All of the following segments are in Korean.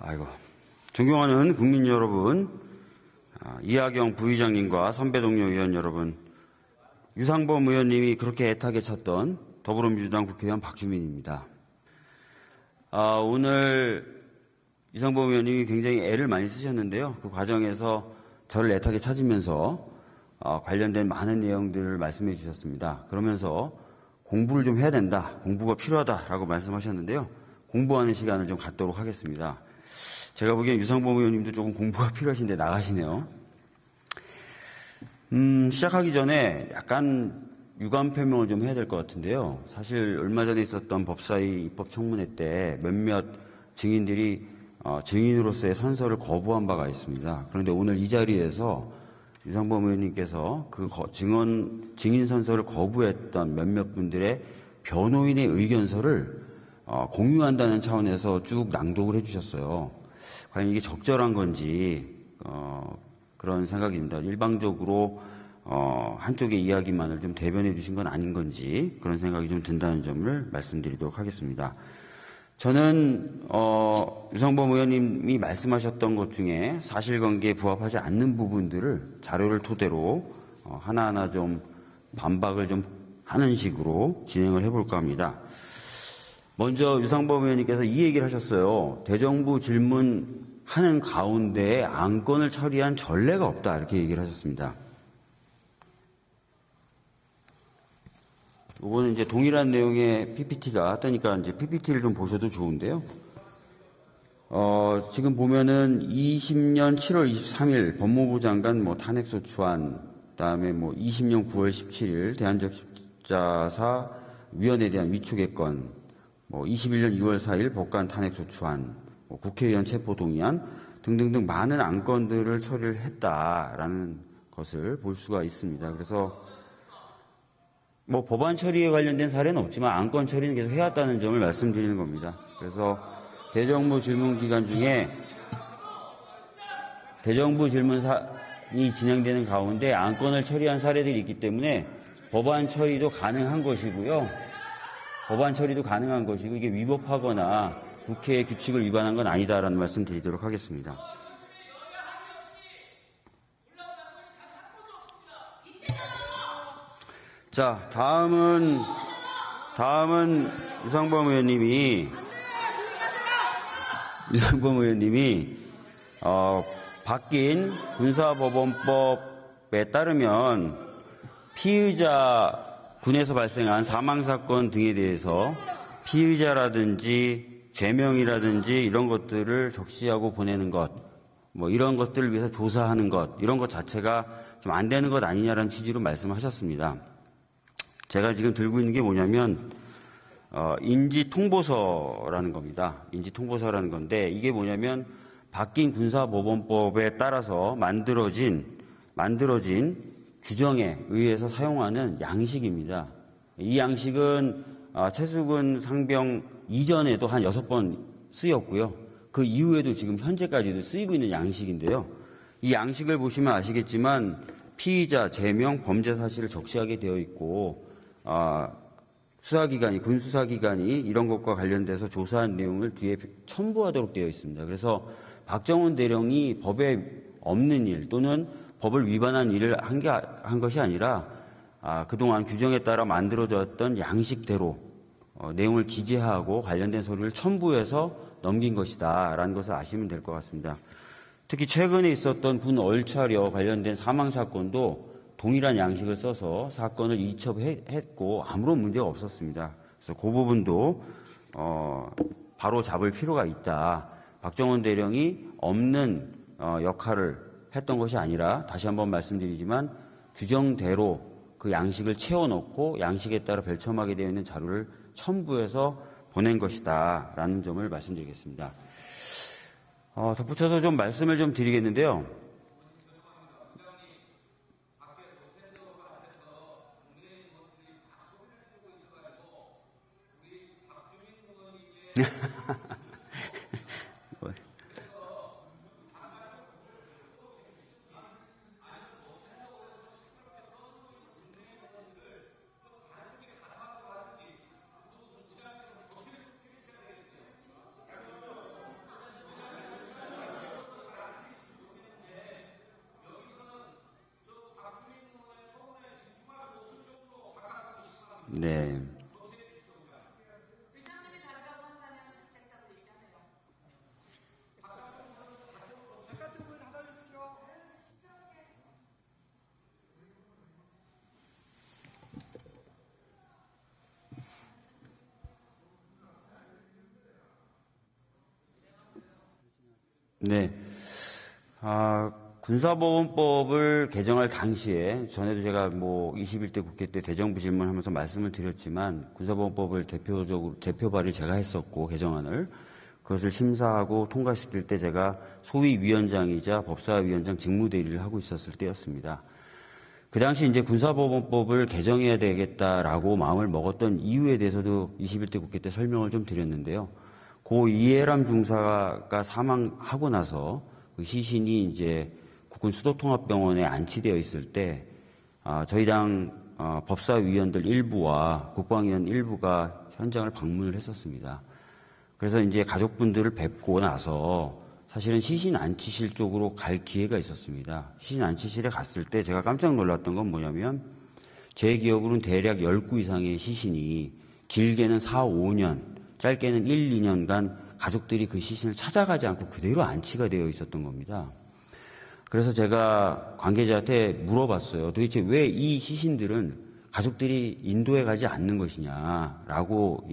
아이고. 존경하는 국민 여러분, 이하경 부의장님과 선배 동료 의원 여러분, 유상범 의원님이 그렇게 애타게 찾던 더불어민주당 국회의원 박주민입니다. 오늘 유상범 의원님이 굉장히 애를 많이 쓰셨는데요. 그 과정에서 저를 애타게 찾으면서 관련된 많은 내용들을 말씀해 주셨습니다. 그러면서 공부를 좀 해야 된다, 공부가 필요하다라고 말씀하셨는데요. 공부하는 시간을 좀 갖도록 하겠습니다. 제가 보기엔 유상범 의원님도 조금 공부가 필요하신데 나가시네요. 시작하기 전에 약간 유감 표명을 좀 해야 될 것 같은데요. 사실 얼마 전에 있었던 법사위 입법청문회 때 몇몇 증인들이 증인으로서의 선서를 거부한 바가 있습니다. 그런데 오늘 이 자리에서 유상범 의원님께서 그 증인 선서를 거부했던 몇몇 분들의 변호인의 의견서를 공유한다는 차원에서 쭉 낭독을 해주셨어요. 과연 이게 적절한 건지 그런 생각입니다. 일방적으로 한쪽의 이야기만을 좀 대변해 주신 건 아닌 건지 그런 생각이 좀 든다는 점을 말씀드리도록 하겠습니다. 저는 유상범 의원님이 말씀하셨던 것 중에 사실관계에 부합하지 않는 부분들을 자료를 토대로 하나하나 좀 반박을 좀 하는 식으로 진행을 해볼까 합니다. 먼저 유상범 의원님께서 이 얘기를 하셨어요. 대정부 질문하는 가운데 안건을 처리한 전례가 없다, 이렇게 얘기를 하셨습니다. 이거는 이제 동일한 내용의 PPT가 뜨니까 이제 PPT를 좀 보셔도 좋은데요. 지금 보면은 20년 7월 23일 법무부 장관 탄핵소추안, 그다음에 20년 9월 17일 대한적십자사 위원회에 대한 위촉의 건, 21년 2월 4일 법관 탄핵소추안, 국회의원 체포동의안 등등등 많은 안건들을 처리를 했다라는 것을 볼 수가 있습니다. 그래서 법안 처리에 관련된 사례는 없지만 안건 처리는 계속 해왔다는 점을 말씀드리는 겁니다. 그래서 대정부 질문 기간 중에 대정부 질문이 진행되는 가운데 안건을 처리한 사례들이 있기 때문에 법안 처리도 가능한 것이고요. 법안 처리도 가능한 것이고 이게 위법하거나 국회의 규칙을 위반한 건 아니다라는 말씀 드리도록 하겠습니다. 자, 다음은 유상범 의원님이 바뀐 군사법원법에 따르면 피의자 군에서 발생한 사망사건 등에 대해서 피의자라든지 죄명이라든지 이런 것들을 적시하고 보내는 것, 이런 것들을 위해서 조사하는 것, 이런 것 자체가 좀 안 되는 것 아니냐라는 취지로 말씀하셨습니다. 제가 지금 들고 있는 게 뭐냐면 인지통보서라는 겁니다. 인지통보서라는 건데 이게 뭐냐면 바뀐 군사법원법에 따라서 만들어진 규정에 의해서 사용하는 양식입니다. 이 양식은 최수근 상병 이전에도 한 6번 쓰였고요. 그 이후에도 지금 현재까지도 쓰이고 있는 양식인데요. 이 양식을 보시면 아시겠지만 피의자, 죄명, 범죄 사실을 적시하게 되어 있고 수사기관이, 군수사기관이 이런 것과 관련돼서 조사한 내용을 뒤에 첨부하도록 되어 있습니다. 그래서 박정훈 대령이 법에 없는 일 또는 법을 위반한 일을 한 것이 아니라 그동안 규정에 따라 만들어졌던 양식대로 내용을 기재하고 관련된 서류를 첨부해서 넘긴 것이다라는 것을 아시면 될 것 같습니다. 특히 최근에 있었던 군 얼차려 관련된 사망사건도 동일한 양식을 써서 사건을 이첩했고 아무런 문제가 없었습니다. 그래서 그 부분도 바로 잡을 필요가 있다. 박정훈 대령이 없는 역할을 했던 것이 아니라 다시 한번 말씀드리지만 규정대로 그 양식을 채워넣고 양식에 따라 별첨하게 되어 있는 자료를 첨부해서 보낸 것이다 라는 점을 말씀드리겠습니다. 덧붙여서 좀 말씀을 좀 드리겠는데요. 네. 네. 군사보건법을 개정할 당시에 전에도 제가 21대 국회 때 대정부 질문하면서 말씀을 드렸지만 군사보건법을 대표 발의 제가 했었고 개정안을 그것을 심사하고 통과시킬 때 제가 소위 위원장이자 법사위원장 직무대리를 하고 있었을 때였습니다. 그 당시 이제 군사법원법을 개정해야 되겠다라고 마음을 먹었던 이유에 대해서도 21대 국회 때 설명을 좀 드렸는데요. 고 이해람 중사가 사망하고 나서 그 시신이 이제 국군 수도통합병원에 안치되어 있을 때 저희 당 법사위원들 일부와 국방위원 일부가 현장을 방문을 했었습니다. 그래서 이제 가족분들을 뵙고 나서 사실은 시신 안치실 쪽으로 갈 기회가 있었습니다. 시신 안치실에 갔을 때 제가 깜짝 놀랐던 건 뭐냐면 제 기억으로는 대략 10구 이상의 시신이 길게는 4, 5년, 짧게는 1, 2년간 가족들이 그 시신을 찾아가지 않고 그대로 안치가 되어 있었던 겁니다. 그래서 제가 관계자한테 물어봤어요. 도대체 왜 이 시신들은 가족들이 인도에 가지 않는 것이냐라고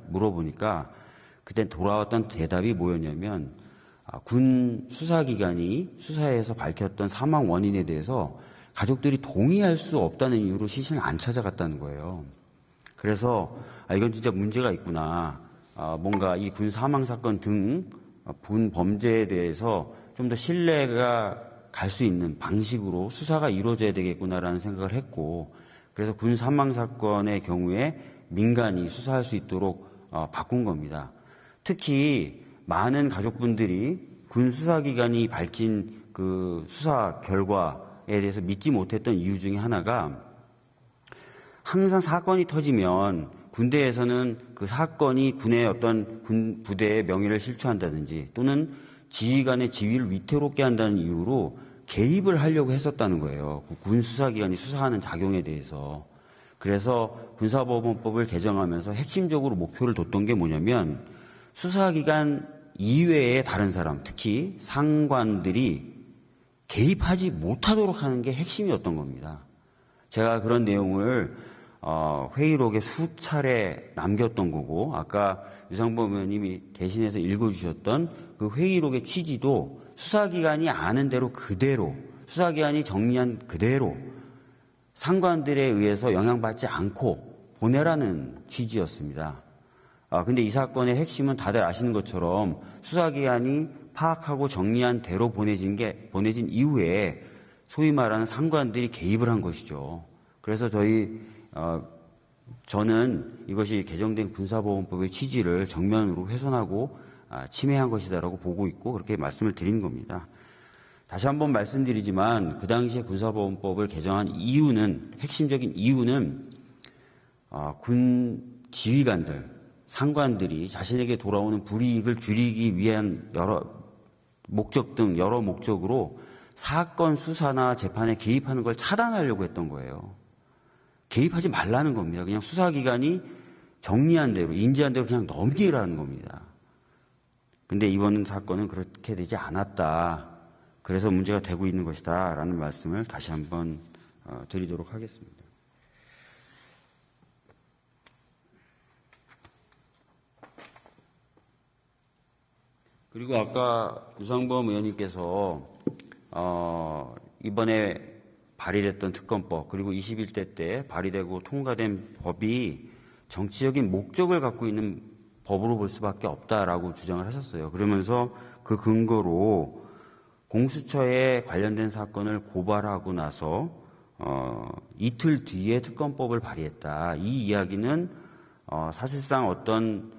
물어보니까 그때 돌아왔던 대답이 뭐였냐면 군 수사기관이 수사에서 밝혔던 사망 원인에 대해서 가족들이 동의할 수 없다는 이유로 시신을 안 찾아갔다는 거예요. 그래서 이건 진짜 문제가 있구나. 뭔가 이 군 사망 사건 등 군 범죄에 대해서 좀 더 신뢰가 갈 수 있는 방식으로 수사가 이루어져야 되겠구나라는 생각을 했고, 그래서 군 사망 사건의 경우에 민간이 수사할 수 있도록 바꾼 겁니다. 특히 많은 가족분들이 군 수사기관이 밝힌 그 수사 결과에 대해서 믿지 못했던 이유 중에 하나가 항상 사건이 터지면 군대에서는 그 사건이 군의 어떤 군 부대의 명예를 실추한다든지 또는 지휘관의 지위를 위태롭게 한다는 이유로 개입을 하려고 했었다는 거예요. 군 수사기관이 수사하는 작용에 대해서. 그래서 군사법원법을 개정하면서 핵심적으로 목표를 뒀던 게 뭐냐면 수사기관 이외의 다른 사람, 특히 상관들이 개입하지 못하도록 하는 게 핵심이었던 겁니다. 제가 그런 내용을 회의록에 수차례 남겼던 거고, 아까 유상범 의원님이 대신해서 읽어주셨던 그 회의록의 취지도 수사기관이 아는 대로 그대로, 수사기관이 정리한 그대로 상관들에 의해서 영향받지 않고 보내라는 취지였습니다. 근데 이 사건의 핵심은 다들 아시는 것처럼 수사기관이 파악하고 정리한 대로 보내진 이후에 소위 말하는 상관들이 개입을 한 것이죠. 그래서 저는 이것이 개정된 군사보건법의 취지를 정면으로 훼손하고 침해한 것이다라고 보고 있고 그렇게 말씀을 드린 겁니다. 다시 한번 말씀드리지만 그 당시에 군사보건법을 개정한 이유는, 핵심적인 이유는 군 지휘관들, 상관들이 자신에게 돌아오는 불이익을 줄이기 위한 여러 목적으로 사건 수사나 재판에 개입하는 걸 차단하려고 했던 거예요. 개입하지 말라는 겁니다. 그냥 수사기관이 정리한 대로, 인지한 대로 그냥 넘기라는 겁니다. 근데 이번 사건은 그렇게 되지 않았다. 그래서 문제가 되고 있는 것이다. 라는 말씀을 다시 한번 드리도록 하겠습니다. 그리고 아까 유상범 의원님께서 이번에 발의됐던 특검법 그리고 21대 때 발의되고 통과된 법이 정치적인 목적을 갖고 있는 법으로 볼 수밖에 없다라고 주장을 하셨어요. 그러면서 그 근거로 공수처에 관련된 사건을 고발하고 나서 이틀 뒤에 특검법을 발의했다. 이 이야기는 사실상 어떤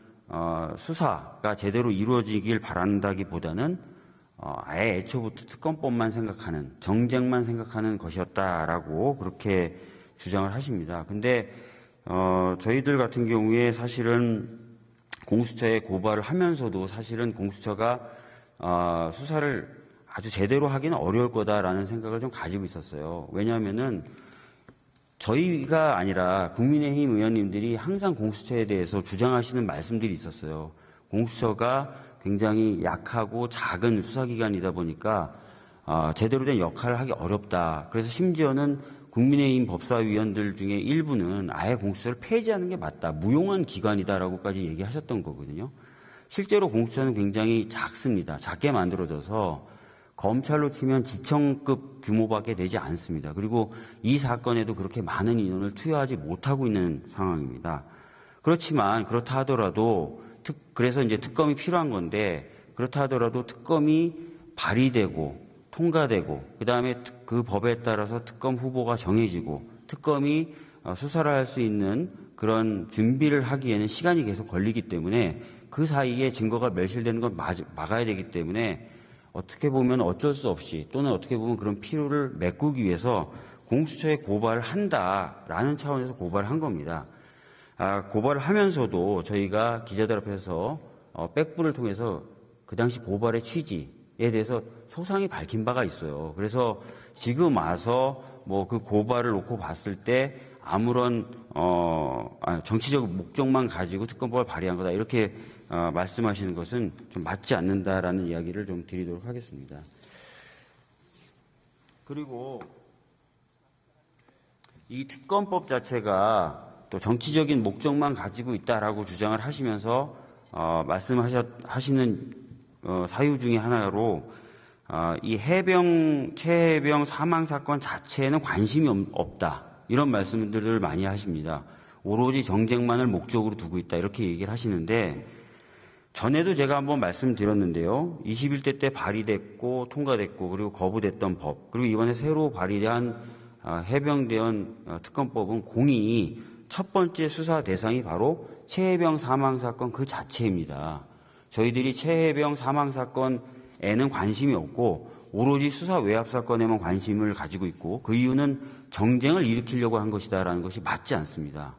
수사가 제대로 이루어지길 바란다기보다는 아예 애초부터 특검법만 생각하는, 정쟁만 생각하는 것이었다라고 그렇게 주장을 하십니다. 근데 저희들 같은 경우에 사실은 공수처에 고발을 하면서도 사실은 공수처가 수사를 아주 제대로 하기는 어려울 거다라는 생각을 좀 가지고 있었어요. 왜냐하면은 저희가 아니라 국민의힘 의원님들이 항상 공수처에 대해서 주장하시는 말씀들이 있었어요. 공수처가 굉장히 약하고 작은 수사기관이다 보니까 제대로 된 역할을 하기 어렵다. 그래서 심지어는 국민의힘 법사위원들 중에 일부는 아예 공수처를 폐지하는 게 맞다. 무용한 기관이다라고까지 얘기하셨던 거거든요. 실제로 공수처는 굉장히 작습니다. 작게 만들어져서 검찰로 치면 지청급 규모밖에 되지 않습니다. 그리고 이 사건에도 그렇게 많은 인원을 투여하지 못하고 있는 상황입니다. 그렇지만 그렇다 하더라도 그래서 이제 특검이 필요한 건데 그렇다 하더라도 특검이 발의되고 통과되고 그다음에 그 법에 따라서 특검 후보가 정해지고 특검이 수사를 할 수 있는 그런 준비를 하기에는 시간이 계속 걸리기 때문에 그 사이에 증거가 멸실되는 걸 막아야 되기 때문에 어떻게 보면 어쩔 수 없이 또는 어떻게 보면 그런 필요를 메꾸기 위해서 공수처에 고발을 한다라는 차원에서 고발을 한 겁니다. 고발을 하면서도 저희가 기자들 앞에서 백부를 통해서 그 당시 고발의 취지에 대해서 소상히 밝힌 바가 있어요. 그래서 지금 와서 뭐 그 고발을 놓고 봤을 때 아무런 정치적 목적만 가지고 특검법을 발의한 거다 이렇게 말씀하시는 것은 좀 맞지 않는다라는 이야기를 좀 드리도록 하겠습니다. 그리고 이 특검법 자체가 또 정치적인 목적만 가지고 있다라고 주장을 하시면서 말씀하시는 사유 중에 하나로 이 최해병 사망 사건 자체에는 관심이 없다 이런 말씀들을 많이 하십니다. 오로지 정쟁만을 목적으로 두고 있다 이렇게 얘기를 하시는데 전에도 제가 한번 말씀드렸는데요. 21대 때 발의됐고 통과됐고 그리고 거부됐던 법 그리고 이번에 새로 발의한 해병대원 특검법은 공이 첫 번째 수사 대상이 바로 최해병 사망 사건 그 자체입니다. 저희들이 최해병 사망 사건에는 관심이 없고 오로지 수사 외압 사건에만 관심을 가지고 있고 그 이유는 정쟁을 일으키려고 한 것이다라는 것이 맞지 않습니다.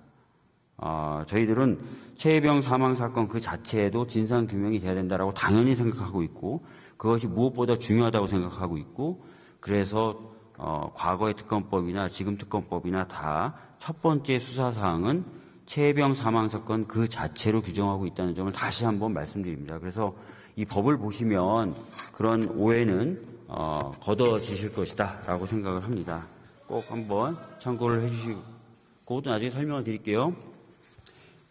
저희들은 최해병 사망 사건 그 자체에도 진상 규명이 돼야 된다라고 당연히 생각하고 있고 그것이 무엇보다 중요하다고 생각하고 있고 그래서 과거의 특검법이나 지금 특검법이나 다 첫 번째 수사 사항은 최해병 사망 사건 그 자체로 규정하고 있다는 점을 다시 한번 말씀드립니다. 그래서 이 법을 보시면 그런 오해는 걷어지실 것이다라고 생각을 합니다. 꼭 한번 참고를 해주시고 또 나중에 설명을 드릴게요.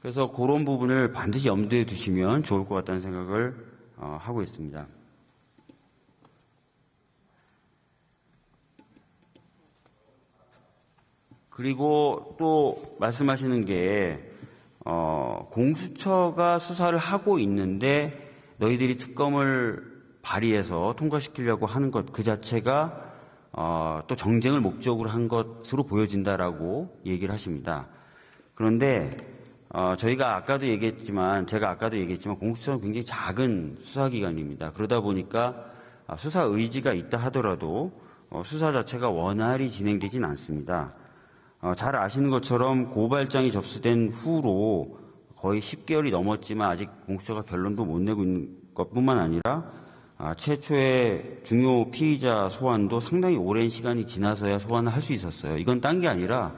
그래서 그런 부분을 반드시 염두에 두시면 좋을 것 같다는 생각을 하고 있습니다. 그리고 또 말씀하시는 게 공수처가 수사를 하고 있는데 너희들이 특검을 발의해서 통과시키려고 하는 것 그 자체가 또 정쟁을 목적으로 한 것으로 보여진다라고 얘기를 하십니다. 그런데 제가 아까도 얘기했지만 공수처는 굉장히 작은 수사기관입니다. 그러다 보니까 수사 의지가 있다 하더라도 수사 자체가 원활히 진행되진 않습니다. 잘 아시는 것처럼 고발장이 접수된 후로 거의 10개월이 넘었지만 아직 공수처가 결론도 못 내고 있는 것뿐만 아니라 최초의 중요 피의자 소환도 상당히 오랜 시간이 지나서야 소환을 할 수 있었어요. 이건 딴 게 아니라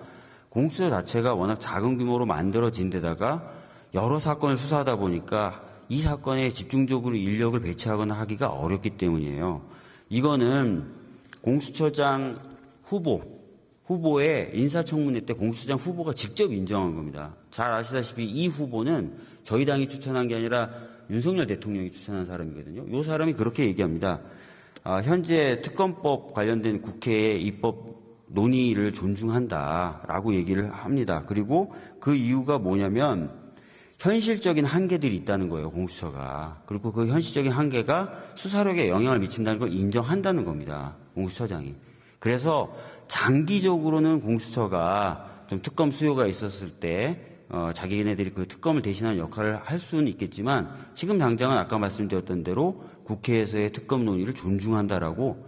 공수처 자체가 워낙 작은 규모로 만들어진 데다가 여러 사건을 수사하다 보니까 이 사건에 집중적으로 인력을 배치하거나 하기가 어렵기 때문이에요. 이거는 공수처장 후보의 인사청문회 때 공수처장 후보가 직접 인정한 겁니다. 잘 아시다시피 이 후보는 저희 당이 추천한 게 아니라 윤석열 대통령이 추천한 사람이거든요. 이 사람이 그렇게 얘기합니다. 현재 특검법 관련된 국회의 입법 논의를 존중한다라고 얘기를 합니다. 그리고 그 이유가 뭐냐면 현실적인 한계들이 있다는 거예요. 공수처가. 그리고 그 현실적인 한계가 수사력에 영향을 미친다는 걸 인정한다는 겁니다. 공수처장이. 그래서 장기적으로는 공수처가 좀 특검 수요가 있었을 때 자기네들이 그 특검을 대신하는 역할을 할 수는 있겠지만 지금 당장은 아까 말씀드렸던 대로 국회에서의 특검 논의를 존중한다라고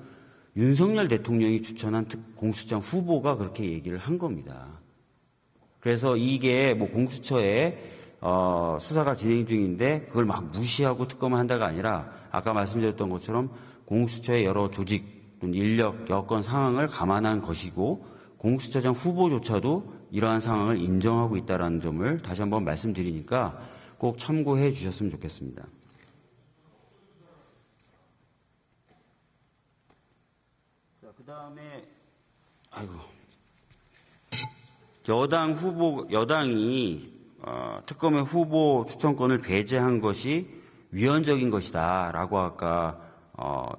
윤석열 대통령이 추천한 공수처장 후보가 그렇게 얘기를 한 겁니다. 그래서 이게 뭐 공수처에 수사가 진행 중인데 그걸 막 무시하고 특검을 한다가 아니라 아까 말씀드렸던 것처럼 공수처의 여러 조직, 인력, 여건 상황을 감안한 것이고 공수처장 후보조차도 이러한 상황을 인정하고 있다는 점을 다시 한번 말씀드리니까 꼭 참고해 주셨으면 좋겠습니다. 자, 그다음에 여당이 특검의 후보 추천권을 배제한 것이 위헌적인 것이다라고 아까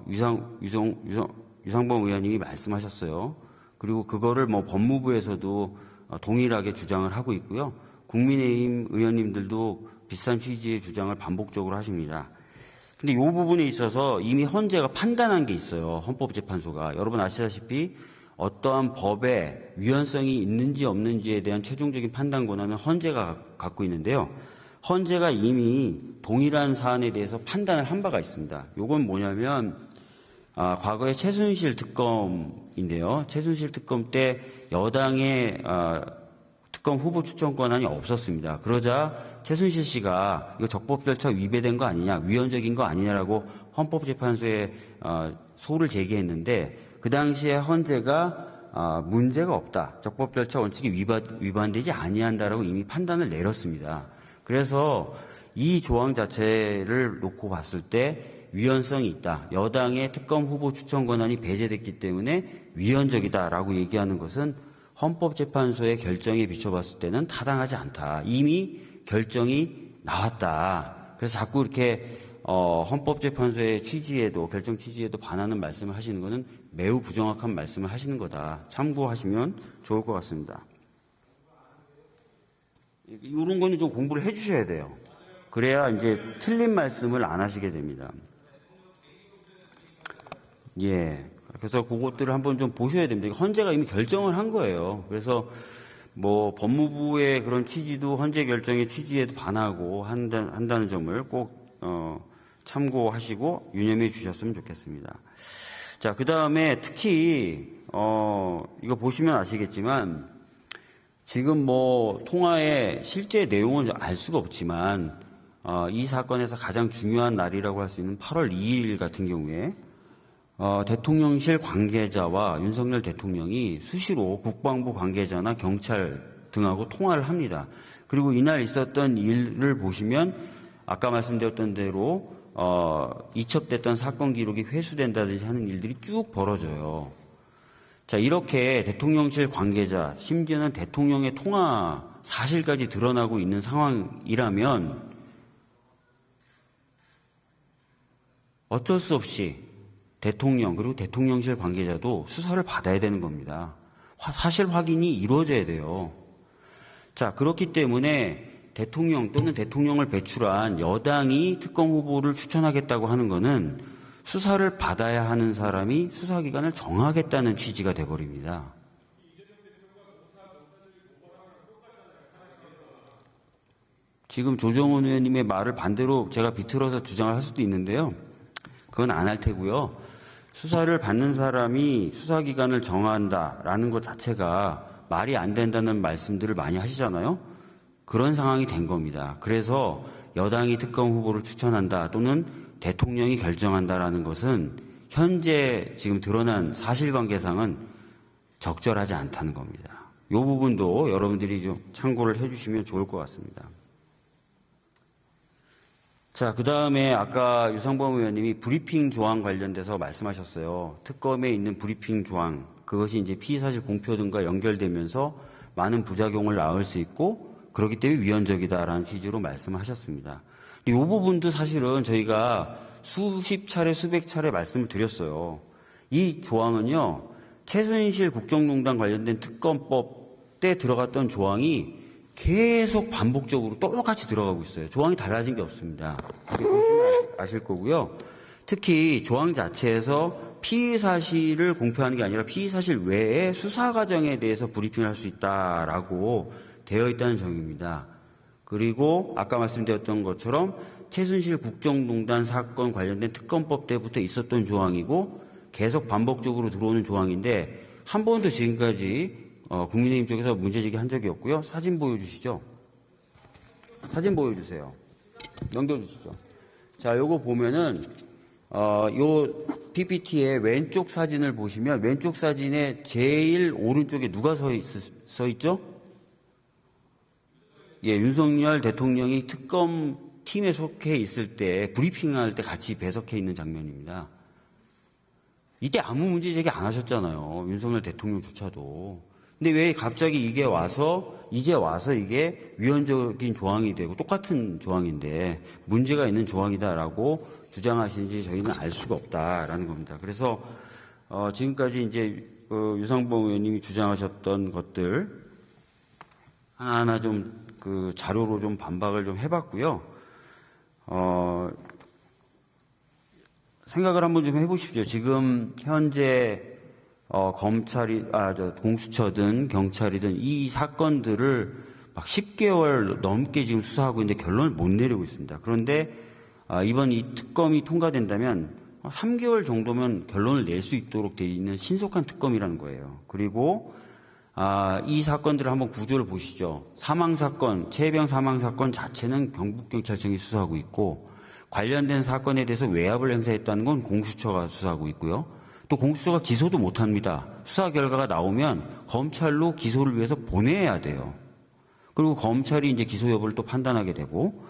유상범 의원님이 말씀하셨어요. 그리고 그거를 법무부에서도 동일하게 주장을 하고 있고요. 국민의힘 의원님들도 비슷한 취지의 주장을 반복적으로 하십니다. 근데 이 부분에 있어서 이미 헌재가 판단한 게 있어요. 헌법재판소가. 여러분 아시다시피 어떠한 법에 위헌성이 있는지 없는지에 대한 최종적인 판단 권한은 헌재가 갖고 있는데요. 헌재가 이미 동일한 사안에 대해서 판단을 한 바가 있습니다. 이건 뭐냐면 과거에 최순실 특검인데요. 최순실 특검 때 여당의 특검 후보 추천 권한이 없었습니다. 그러자 최순실 씨가 이거 적법 절차 위배된 거 아니냐, 위헌적인 거 아니냐라고 헌법재판소에 소를 제기했는데 그 당시에 헌재가 문제가 없다, 적법 절차 원칙이 위반되지 아니한다라고 이미 판단을 내렸습니다. 그래서 이 조항 자체를 놓고 봤을 때 위헌성이 있다. 여당의 특검 후보 추천 권한이 배제됐기 때문에 위헌적이다라고 얘기하는 것은 헌법재판소의 결정에 비춰봤을 때는 타당하지 않다. 이미 결정이 나왔다. 그래서 자꾸 이렇게 헌법재판소의 취지에도 결정 취지에도 반하는 말씀을 하시는 것은 매우 부정확한 말씀을 하시는 거다. 참고하시면 좋을 것 같습니다. 이런 거는 좀 공부를 해 주셔야 돼요. 그래야 이제 틀린 말씀을 안 하시게 됩니다. 예. 그래서 그것들을 한번 좀 보셔야 됩니다. 헌재가 이미 결정을 한 거예요. 그래서 법무부의 그런 취지도 헌재 결정의 취지에도 반하고 한다는 점을 꼭 참고하시고 유념해 주셨으면 좋겠습니다. 자, 그 다음에 특히 이거 보시면 아시겠지만 지금 통화의 실제 내용은 알 수가 없지만 이 사건에서 가장 중요한 날이라고 할 수 있는 8월 2일 같은 경우에 대통령실 관계자와 윤석열 대통령이 수시로 국방부 관계자나 경찰 등하고 통화를 합니다. 그리고 이날 있었던 일을 보시면 아까 말씀드렸던 대로 이첩됐던 사건 기록이 회수된다든지 하는 일들이 쭉 벌어져요. 자, 이렇게 대통령실 관계자, 심지어는 대통령의 통화 사실까지 드러나고 있는 상황이라면 어쩔 수 없이 대통령 그리고 대통령실 관계자도 수사를 받아야 되는 겁니다. 사실 확인이 이루어져야 돼요. 자, 그렇기 때문에 대통령 또는 대통령을 배출한 여당이 특검 후보를 추천하겠다고 하는 것은 수사를 받아야 하는 사람이 수사기관을 정하겠다는 취지가 돼버립니다. 지금 조정훈 의원님의 말을 반대로 제가 비틀어서 주장을 할 수도 있는데요. 그건 안 할 테고요. 수사를 받는 사람이 수사기관을 정한다라는 것 자체가 말이 안 된다는 말씀들을 많이 하시잖아요. 그런 상황이 된 겁니다. 그래서 여당이 특검 후보를 추천한다 또는 대통령이 결정한다라는 것은 현재 지금 드러난 사실관계상은 적절하지 않다는 겁니다. 이 부분도 여러분들이 좀 참고를 해주시면 좋을 것 같습니다. 자, 그 다음에 아까 유상범 의원님이 브리핑 조항 관련돼서 말씀하셨어요. 특검에 있는 브리핑 조항, 그것이 이제 피의사실 공표 등과 연결되면서 많은 부작용을 낳을 수 있고 그렇기 때문에 위헌적이다라는 취지로 말씀하셨습니다. 이 부분도 사실은 저희가 수십 차례, 수백 차례 말씀을 드렸어요. 이 조항은요, 최순실 국정농단 관련된 특검법 때 들어갔던 조항이 계속 반복적으로 똑같이 들어가고 있어요. 조항이 달라진 게 없습니다. 보시면 아실 거고요. 특히 조항 자체에서 피의사실을 공표하는 게 아니라 피의사실 외에 수사 과정에 대해서 브리핑을 할 수 있다라고 되어 있다는 점입니다. 그리고 아까 말씀드렸던 것처럼 최순실 국정농단 사건 관련된 특검법 때부터 있었던 조항이고 계속 반복적으로 들어오는 조항인데 한 번도 지금까지 국민의힘 쪽에서 문제제기한 적이 없고요. 사진 보여주시죠. 사진 보여주세요. 넘겨주시죠. 자, 요거 보면은 요 PPT의 왼쪽 사진을 보시면 왼쪽 사진의 제일 오른쪽에 누가 서 있죠? 예, 윤석열 대통령이 특검 팀에 속해 있을 때 브리핑할 때 같이 배석해 있는 장면입니다. 이때 아무 문제 제기 안 하셨잖아요. 윤석열 대통령조차도. 근데 왜 갑자기 이제 와서 이게 위헌적인 조항이 되고 똑같은 조항인데 문제가 있는 조항이다라고 주장하시는지 저희는 알 수가 없다라는 겁니다. 그래서 지금까지 이제 유상범 의원님이 주장하셨던 것들 하나하나 좀 자료로 좀 반박을 좀 해봤고요. 생각을 한번 좀 해보십시오. 지금 현재 검찰이 공수처든 경찰이든 이 사건들을 막 10개월 넘게 지금 수사하고 있는데 결론을 못 내리고 있습니다. 그런데 이번 이 특검이 통과된다면 3개월 정도면 결론을 낼 수 있도록 되어 있는 신속한 특검이라는 거예요. 그리고 이 사건들을 한번 구조를 보시죠. 사망사건, 최혜병 사망사건 자체는 경북경찰청이 수사하고 있고 관련된 사건에 대해서 외압을 행사했다는 건 공수처가 수사하고 있고요. 또 공수처가 기소도 못합니다. 수사 결과가 나오면 검찰로 기소를 위해서 보내야 돼요. 그리고 검찰이 이제 기소 여부를 또 판단하게 되고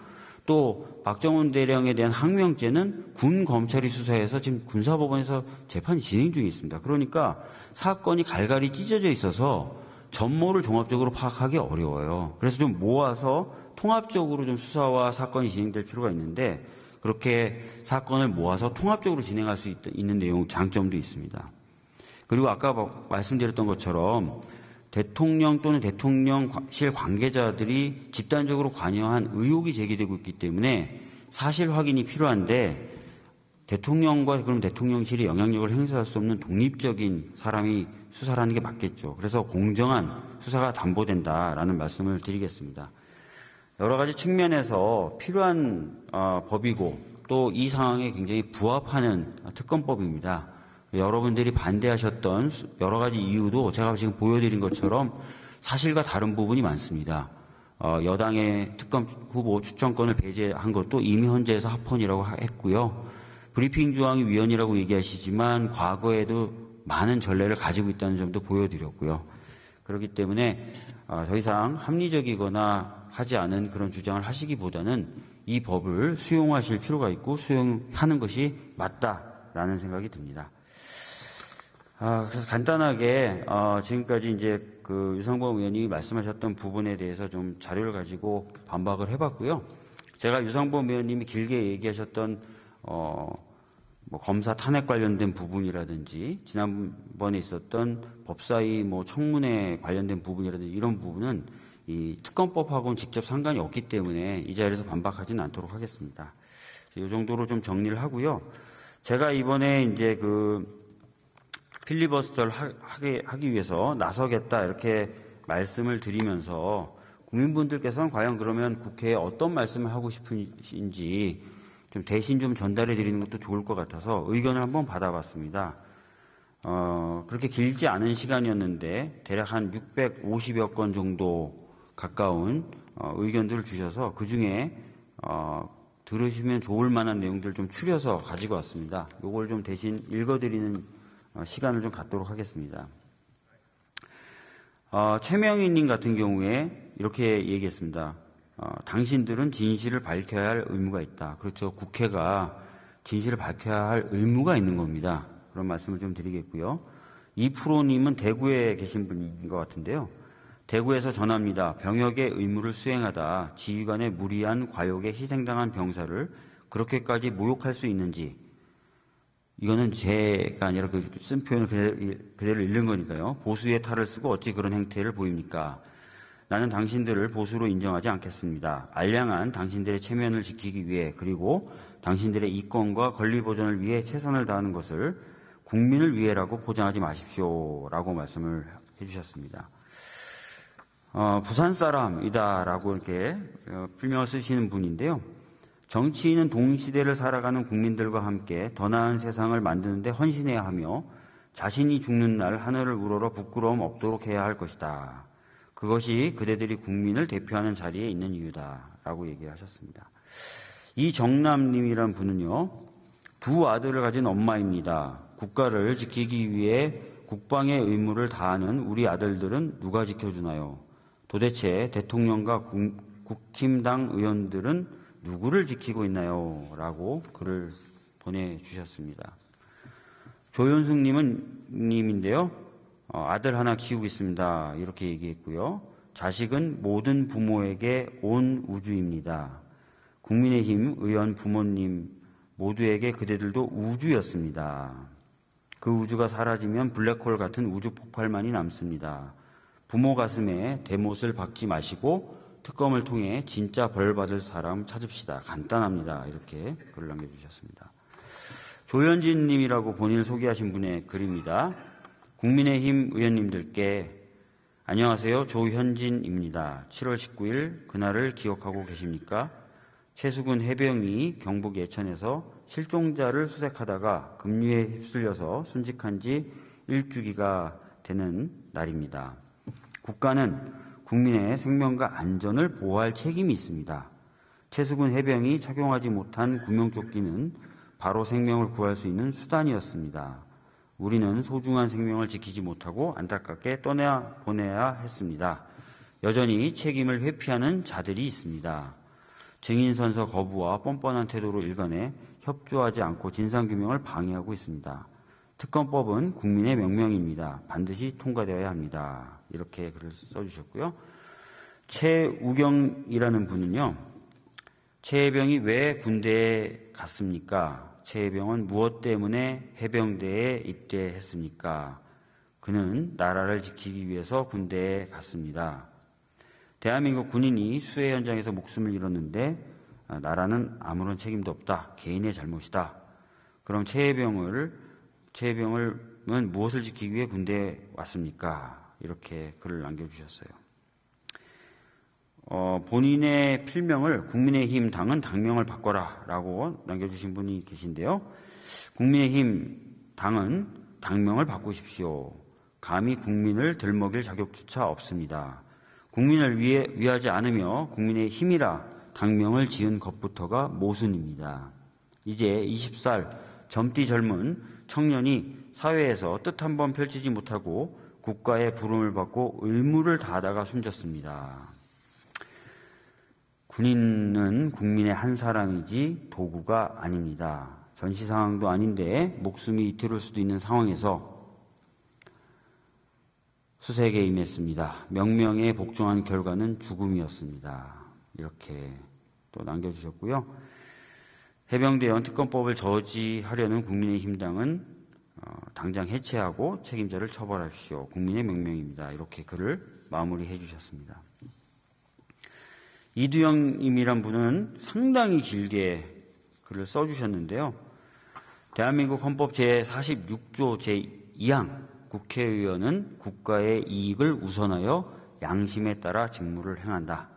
또 박정훈 대령에 대한 항명죄는 군 검찰이 수사해서 지금 군사법원에서 재판이 진행 중에 있습니다. 그러니까 사건이 갈갈이 찢어져 있어서 전모를 종합적으로 파악하기 어려워요. 그래서 좀 모아서 통합적으로 좀 수사와 사건이 진행될 필요가 있는데 그렇게 사건을 모아서 통합적으로 진행할 수 있는 내용 장점도 있습니다. 그리고 아까 말씀드렸던 것처럼 대통령 또는 대통령실 관계자들이 집단적으로 관여한 의혹이 제기되고 있기 때문에 사실 확인이 필요한데 대통령과 그럼 대통령실이 영향력을 행사할 수 없는 독립적인 사람이 수사를 하는 게 맞겠죠. 그래서 공정한 수사가 담보된다라는 말씀을 드리겠습니다. 여러 가지 측면에서 필요한 법이고 또 이 상황에 굉장히 부합하는 특검법입니다. 여러분들이 반대하셨던 여러 가지 이유도 제가 지금 보여드린 것처럼 사실과 다른 부분이 많습니다. 여당의 특검 후보 추천권을 배제한 것도 이미 헌재에서 합헌이라고 했고요. 브리핑 조항이 위헌이라고 얘기하시지만 과거에도 많은 전례를 가지고 있다는 점도 보여드렸고요. 그렇기 때문에 더 이상 합리적이거나 하지 않은 그런 주장을 하시기보다는 이 법을 수용하실 필요가 있고 수용하는 것이 맞다라는 생각이 듭니다. 그래서 간단하게 지금까지 이제 유상범 의원이 말씀하셨던 부분에 대해서 좀 자료를 가지고 반박을 해봤고요. 제가 유상범 의원님이 길게 얘기하셨던 뭐 검사 탄핵 관련된 부분이라든지 지난번에 있었던 법사위 뭐 청문회 관련된 부분이라든지 이런 부분은 이 특검법하고는 직접 상관이 없기 때문에 이 자리에서 반박하지는 않도록 하겠습니다. 이 정도로 좀 정리를 하고요. 제가 이번에 이제 필리버스터를 하기 위해서 나서겠다 이렇게 말씀을 드리면서 국민분들께서는 과연 그러면 국회에 어떤 말씀을 하고 싶으신지 좀 대신 좀 전달해 드리는 것도 좋을 것 같아서 의견을 한번 받아봤습니다. 그렇게 길지 않은 시간이었는데 대략 한 650여 건 정도 가까운 의견들을 주셔서 그중에 들으시면 좋을 만한 내용들 좀 추려서 가지고 왔습니다. 이걸 좀 대신 읽어드리는 시간을 좀 갖도록 하겠습니다. 최명희님 같은 경우에 이렇게 얘기했습니다. 당신들은 진실을 밝혀야 할 의무가 있다. 그렇죠. 국회가 진실을 밝혀야 할 의무가 있는 겁니다. 그런 말씀을 좀 드리겠고요. 이프로님은 대구에 계신 분인 것 같은데요. 대구에서 전합니다. 병역의 의무를 수행하다 지휘관의 무리한 과욕에 희생당한 병사를 그렇게까지 모욕할 수 있는지 이거는 제가 아니라 쓴 표현을 그대로 읽는 거니까요. 보수의 탈을 쓰고 어찌 그런 행태를 보입니까? 나는 당신들을 보수로 인정하지 않겠습니다. 알량한 당신들의 체면을 지키기 위해 그리고 당신들의 이권과 권리 보존을 위해 최선을 다하는 것을 국민을 위해라고 포장하지 마십시오라고 말씀을 해주셨습니다. 부산 사람이다라고 이렇게 필명을 쓰시는 분인데요. 정치인은 동시대를 살아가는 국민들과 함께 더 나은 세상을 만드는 데 헌신해야 하며 자신이 죽는 날 하늘을 우러러 부끄러움 없도록 해야 할 것이다. 그것이 그대들이 국민을 대표하는 자리에 있는 이유다라고 얘기하셨습니다. 이정남님이란 분은요. 두 아들을 가진 엄마입니다. 국가를 지키기 위해 국방의 의무를 다하는 우리 아들들은 누가 지켜주나요? 도대체 대통령과 국힘당 의원들은 누구를 지키고 있나요? 라고 글을 보내주셨습니다. 조현숙 님인데요. 아들 하나 키우고 있습니다. 이렇게 얘기했고요. 자식은 모든 부모에게 온 우주입니다. 국민의힘 의원 부모님 모두에게 그대들도 우주였습니다. 그 우주가 사라지면 블랙홀 같은 우주 폭발만이 남습니다. 부모 가슴에 대못을 박지 마시고 특검을 통해 진짜 벌 받을 사람 찾읍시다. 간단합니다. 이렇게 글을 남겨주셨습니다. 조현진 님이라고 본인을 소개하신 분의 글입니다. 국민의힘 의원님들께 안녕하세요. 조현진입니다. 7월 19일 그날을 기억하고 계십니까? 최수근 해병이 경북 예천에서 실종자를 수색하다가 급류에 휩쓸려서 순직한 지 1주기가 되는 날입니다. 국가는 국민의 생명과 안전을 보호할 책임이 있습니다. 최수근 해병이 착용하지 못한 구명조끼는 바로 생명을 구할 수 있는 수단이었습니다. 우리는 소중한 생명을 지키지 못하고 안타깝게 떠나보내야 했습니다. 여전히 책임을 회피하는 자들이 있습니다. 증인선서 거부와 뻔뻔한 태도로 일관해 협조하지 않고 진상규명을 방해하고 있습니다. 특검법은 국민의 명령입니다. 반드시 통과되어야 합니다. 이렇게 글을 써주셨고요. 최우경이라는 분은요. 최해병이 왜 군대에 갔습니까? 최해병은 무엇 때문에 해병대에 입대했습니까? 그는 나라를 지키기 위해서 군대에 갔습니다. 대한민국 군인이 수해 현장에서 목숨을 잃었는데 나라는 아무런 책임도 없다. 개인의 잘못이다. 그럼 최해병은 무엇을 지키기 위해 군대에 왔습니까? 이렇게 글을 남겨주셨어요. 본인의 필명을 국민의힘 당은 당명을 바꿔라 라고 남겨주신 분이 계신데요. 국민의힘 당은 당명을 바꾸십시오. 감히 국민을 들먹일 자격조차 없습니다. 국민을 위하지 않으며 국민의 힘이라 당명을 지은 것부터가 모순입니다. 이제 20살 젊디 젊은 청년이 사회에서 뜻 한번 펼치지 못하고 국가의 부름을 받고 의무를 다하다가 숨졌습니다. 군인은 국민의 한 사람이지 도구가 아닙니다. 전시 상황도 아닌데 목숨이 이틀일 수도 있는 상황에서 수색에 임했습니다. 명령에 복종한 결과는 죽음이었습니다. 이렇게 또 남겨주셨고요. 해병대원 특검법을 저지하려는 국민의힘당은 당장 해체하고 책임자를 처벌하십시오. 국민의 명령입니다. 이렇게 글을 마무리해 주셨습니다. 이두영님이란 분은 상당히 길게 글을 써주셨는데요. 대한민국 헌법 제46조 제2항 국회의원은 국가의 이익을 우선하여 양심에 따라 직무를 행한다.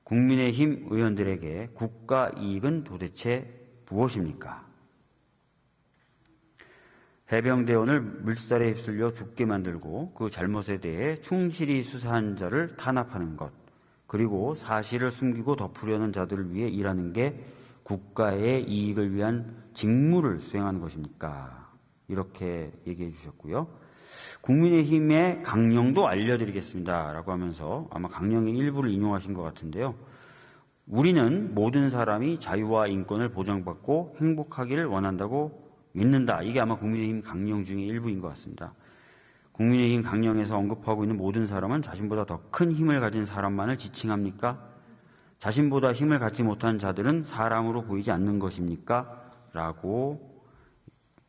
국민의힘 의원들에게 국가 이익은 도대체 무엇입니까? 해병대원을 물살에 휩쓸려 죽게 만들고 그 잘못에 대해 충실히 수사한 자를 탄압하는 것, 그리고 사실을 숨기고 덮으려는 자들을 위해 일하는 게 국가의 이익을 위한 직무를 수행하는 것입니까? 이렇게 얘기해 주셨고요. 국민의힘의 강령도 알려드리겠습니다. 라고 하면서 아마 강령의 일부를 인용하신 것 같은데요. 우리는 모든 사람이 자유와 인권을 보장받고 행복하기를 원한다고 믿는다. 이게 아마 국민의힘 강령 중의 일부인 것 같습니다. 국민의힘 강령에서 언급하고 있는 모든 사람은 자신보다 더 큰 힘을 가진 사람만을 지칭합니까? 자신보다 힘을 갖지 못한 자들은 사람으로 보이지 않는 것입니까? 라고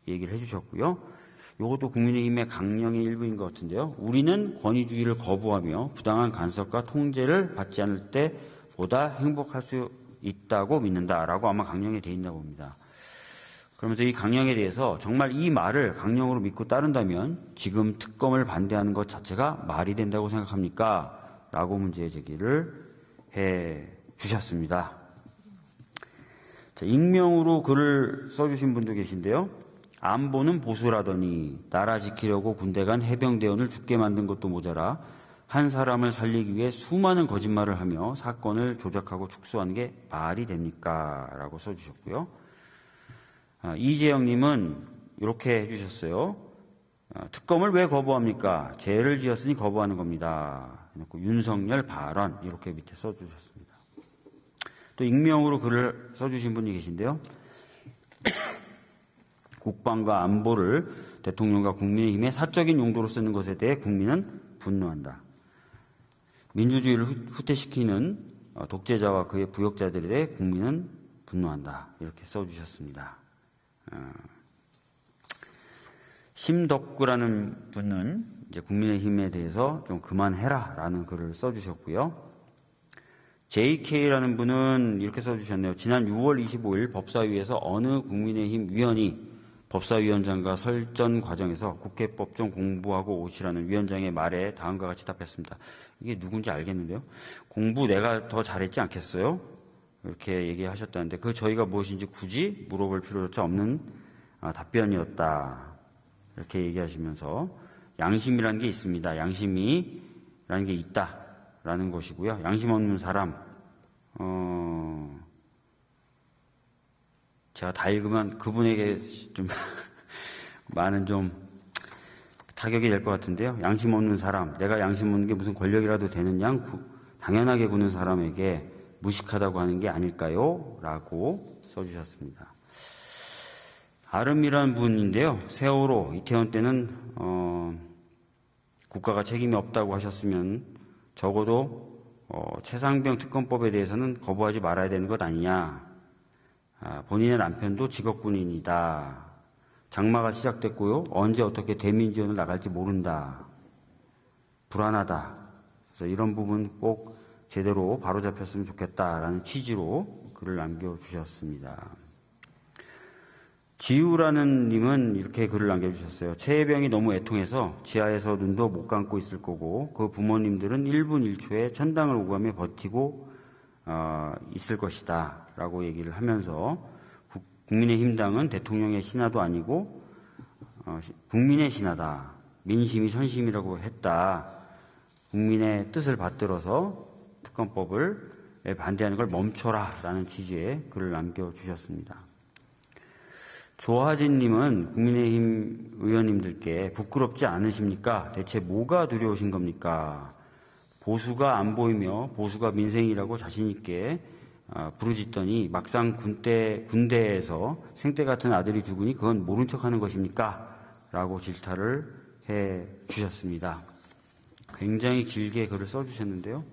얘기를 해주셨고요. 이것도 국민의힘의 강령의 일부인 것 같은데요. 우리는 권위주의를 거부하며 부당한 간섭과 통제를 받지 않을 때보다 행복할 수 있다고 믿는다라고 아마 강령에 돼 있나 봅니다. 그러면서 이 강령에 대해서 정말 이 말을 강령으로 믿고 따른다면 지금 특검을 반대하는 것 자체가 말이 된다고 생각합니까? 라고 문제 제기를 해 주셨습니다. 자, 익명으로 글을 써주신 분도 계신데요. 안보는 보수라더니 나라 지키려고 군대 간 해병대원을 죽게 만든 것도 모자라 한 사람을 살리기 위해 수많은 거짓말을 하며 사건을 조작하고 축소하는 게 말이 됩니까? 라고 써주셨고요. 이재영님은 이렇게 해주셨어요. 특검을 왜 거부합니까? 죄를 지었으니 거부하는 겁니다. 윤석열 발언 이렇게 밑에 써주셨습니다. 또 익명으로 글을 써주신 분이 계신데요. 국방과 안보를 대통령과 국민의힘의 사적인 용도로 쓰는 것에 대해 국민은 분노한다. 민주주의를 후퇴시키는 독재자와 그의 부역자들에 대해 국민은 분노한다. 이렇게 써주셨습니다. 심덕구라는 분은 이제 국민의힘에 대해서 좀 그만해라 라는 글을 써주셨고요. JK라는 분은 이렇게 써주셨네요. 지난 6월 25일 법사위에서 어느 국민의힘 위원이 법사위원장과 설전 과정에서 국회법 좀 공부하고 오시라는 위원장의 말에 다음과 같이 답했습니다. 이게 누군지 알겠는데요. 공부 내가 더 잘했지 않겠어요? 이렇게 얘기하셨다는데 그 저희가 무엇인지 굳이 물어볼 필요조차 없는 답변이었다. 이렇게 얘기하시면서 양심이라는 게 있습니다. 양심이라는 게 있다라는 것이고요. 양심 없는 사람 제가 다 읽으면 그분에게 좀 많은 좀 타격이 될 것 같은데요. 양심 없는 사람, 내가 양심 없는 게 무슨 권력이라도 되는 양 당연하게 구는 사람에게 무식하다고 하는 게 아닐까요? 라고 써주셨습니다. 아름이라는 분인데요. 세월호 이태원 때는 국가가 책임이 없다고 하셨으면 적어도 최상병 특검법에 대해서는 거부하지 말아야 되는 것 아니냐. 본인의 남편도 직업군인이다. 장마가 시작됐고요. 언제 어떻게 대민지원을 나갈지 모른다. 불안하다. 그래서 이런 부분 꼭 제대로 바로잡혔으면 좋겠다라는 취지로 글을 남겨주셨습니다. 지우라는 님은 이렇게 글을 남겨주셨어요. 최혜병이 너무 애통해서 지하에서 눈도 못 감고 있을 거고 그 부모님들은 1분 1초에 천당을 오가며 버티고 있을 것이다 라고 얘기를 하면서 국민의힘당은 대통령의 신하도 아니고 국민의 신하다. 민심이 선심이라고 했다. 국민의 뜻을 받들어서 특검법을 반대하는 걸 멈춰라 라는 취지의 글을 남겨주셨습니다. 조하진님은 국민의힘 의원님들께 부끄럽지 않으십니까? 대체 뭐가 두려우신 겁니까? 보수가 안 보이며 보수가 민생이라고 자신 있게 부르짖더니 막상 군대에서 생떼 같은 아들이 죽으니 그건 모른 척하는 것입니까? 라고 질타를 해 주셨습니다. 굉장히 길게 글을 써주셨는데요.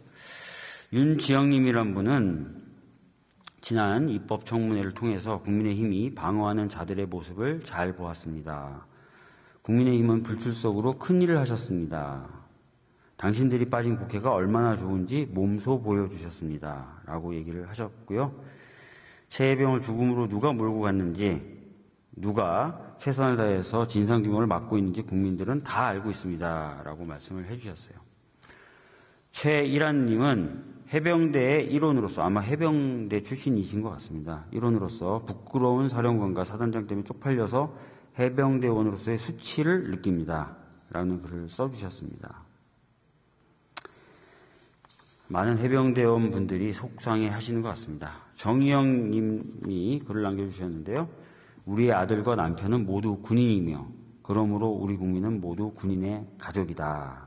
윤지영님이란 분은 지난 입법청문회를 통해서 국민의힘이 방어하는 자들의 모습을 잘 보았습니다. 국민의힘은 불출석으로 큰일을 하셨습니다. 당신들이 빠진 국회가 얼마나 좋은지 몸소 보여주셨습니다. 라고 얘기를 하셨고요. 최혜병을 죽음으로 누가 몰고 갔는지, 누가 최선을 다해서 진상규명을 막고 있는지 국민들은 다 알고 있습니다. 라고 말씀을 해주셨어요. 최일환님은 해병대의 일원으로서, 아마 해병대 출신이신 것 같습니다. 일원으로서 부끄러운 사령관과 사단장 때문에 쪽팔려서 해병대원으로서의 수치를 느낍니다. 라는 글을 써주셨습니다. 많은 해병대원 분들이 속상해 하시는 것 같습니다. 정희영 님이 글을 남겨주셨는데요. 우리의 아들과 남편은 모두 군인이며 그러므로 우리 국민은 모두 군인의 가족이다.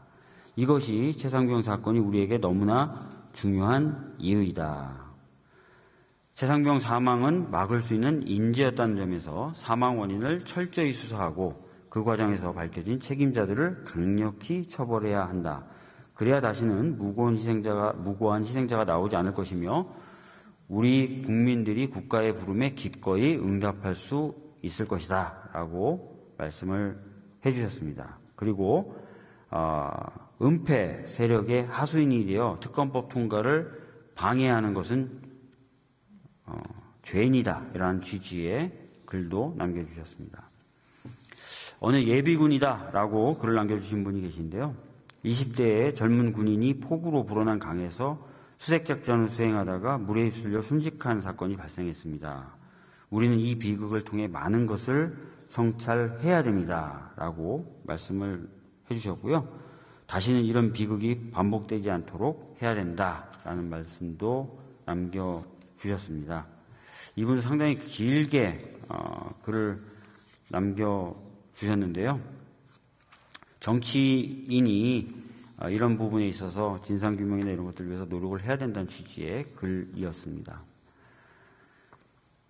이것이 최상병 사건이 우리에게 너무나 중요한 이유이다. 최상병 사망은 막을 수 있는 인재였다는 점에서 사망 원인을 철저히 수사하고 그 과정에서 밝혀진 책임자들을 강력히 처벌해야 한다. 그래야 다시는 무고한 희생자가 나오지 않을 것이며 우리 국민들이 국가의 부름에 기꺼이 응답할 수 있을 것이다 라고 말씀을 해주셨습니다. 그리고 은폐 세력의 하수인이 되어 특검법 통과를 방해하는 것은 죄인이다 이라는 취지의 글도 남겨주셨습니다. 어느 예비군이다 라고 글을 남겨주신 분이 계신데요. 20대의 젊은 군인이 폭우로 불어난 강에서 수색작전을 수행하다가 물에 휩쓸려 순직한 사건이 발생했습니다. 우리는 이 비극을 통해 많은 것을 성찰해야 됩니다. 라고 말씀을 해주셨고요. 다시는 이런 비극이 반복되지 않도록 해야 된다라는 말씀도 남겨주셨습니다. 이분은 상당히 길게 글을 남겨주셨는데요. 정치인이 이런 부분에 있어서 진상규명이나 이런 것들을 위해서 노력을 해야 된다는 취지의 글이었습니다.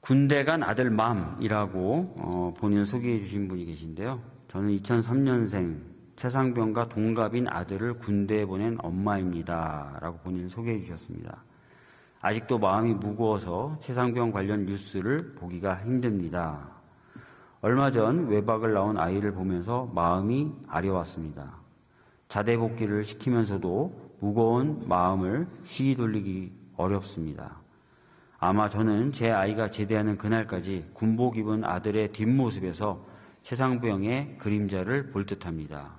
군대 간 아들 맘이라고 본인을 소개해 주신 분이 계신데요. 저는 2003년생 최상병과 동갑인 아들을 군대에 보낸 엄마입니다. 라고 본인을 소개해 주셨습니다. 아직도 마음이 무거워서 최상병 관련 뉴스를 보기가 힘듭니다. 얼마 전 외박을 나온 아이를 보면서 마음이 아려왔습니다. 자대 복귀를 시키면서도 무거운 마음을 쉬이 돌리기 어렵습니다. 아마 저는 제 아이가 제대하는 그날까지 군복 입은 아들의 뒷모습에서 최상병의 그림자를 볼 듯합니다.